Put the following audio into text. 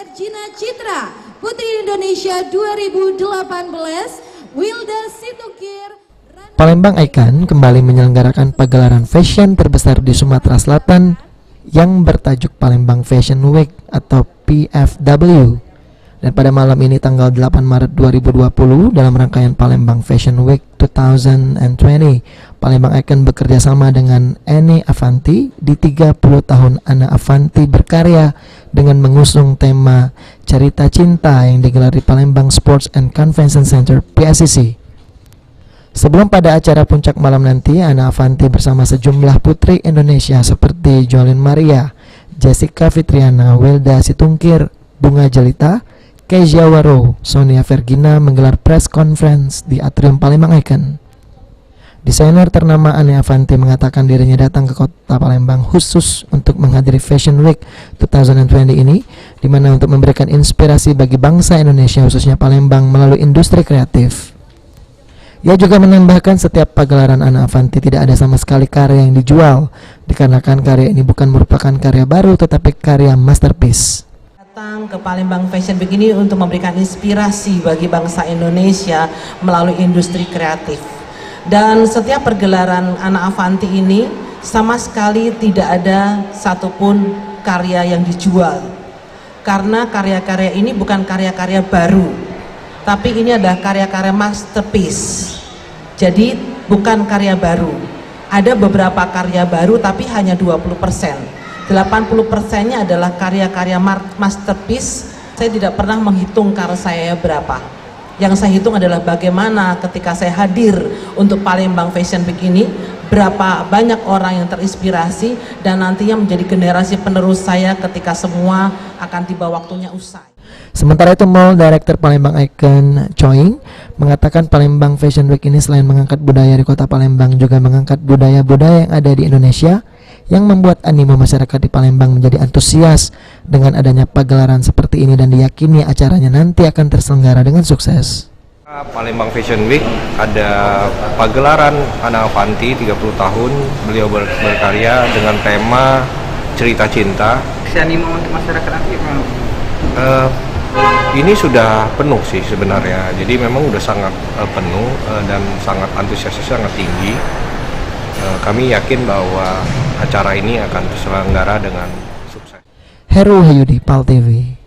Gina Citra, Putri Indonesia 2018, Wilda Situkir. Palembang Icon kembali menyelenggarakan pagelaran fashion terbesar di Sumatera Selatan yang bertajuk Palembang Fashion Week atau PFW. Dan pada malam ini tanggal 8 Maret 2020 dalam rangkaian Palembang Fashion Week 2020, Palembang Icon bekerja sama dengan Eni Avanti di 30 tahun Ana Avanti berkarya dengan mengusung tema Cerita Cinta yang digelar di Palembang Sports and Convention Center PSCC. Sebelum pada acara puncak malam nanti, Ana Avanti bersama sejumlah putri Indonesia seperti Jolin Maria, Jessica Fitriana, Wilda Situkir, Bunga Jelita, Kezia Waro, Sonia Vergina menggelar press conference di atrium Palembang Icon. Desainer ternama Ana Avanti mengatakan dirinya datang ke kota Palembang khusus untuk menghadiri Fashion Week 2020 ini, di mana untuk memberikan inspirasi bagi bangsa Indonesia khususnya Palembang melalui industri kreatif. Ia juga menambahkan setiap pagelaran Ana Avanti tidak ada sama sekali karya yang dijual, dikarenakan karya ini bukan merupakan karya baru tetapi karya masterpiece. Datang ke Palembang Fashion Week ini untuk memberikan inspirasi bagi bangsa Indonesia melalui industri kreatif. Dan setiap pergelaran Ana Avanti ini sama sekali tidak ada satupun karya yang dijual. Karena karya-karya ini bukan karya-karya baru, tapi ini adalah karya-karya masterpiece. Jadi bukan karya baru. Ada beberapa karya baru tapi hanya 20%. 80%-nya adalah karya-karya masterpiece. Saya tidak pernah menghitung karya saya berapa. Yang saya hitung adalah bagaimana ketika saya hadir untuk Palembang Fashion Week ini, berapa banyak orang yang terinspirasi dan nantinya menjadi generasi penerus saya ketika semua akan tiba waktunya usai. Sementara itu, Mall Director Palembang Icon Choing mengatakan Palembang Fashion Week ini selain mengangkat budaya di kota Palembang juga mengangkat budaya-budaya yang ada di Indonesia, yang membuat animo masyarakat di Palembang menjadi antusias dengan adanya pagelaran seperti ini dan diyakini acaranya nanti akan terselenggara dengan sukses. Palembang Fashion Week ada pagelaran Ana Avanti 30 tahun, beliau berkarya dengan tema Cerita Cinta. Animo untuk masyarakat nanti ini sudah penuh sih sebenarnya, jadi memang udah sangat penuh dan sangat antusiasnya sangat tinggi. Kami yakin bahwa acara ini akan terselenggara dengan sukses. Heru Hayudi, PAL TV.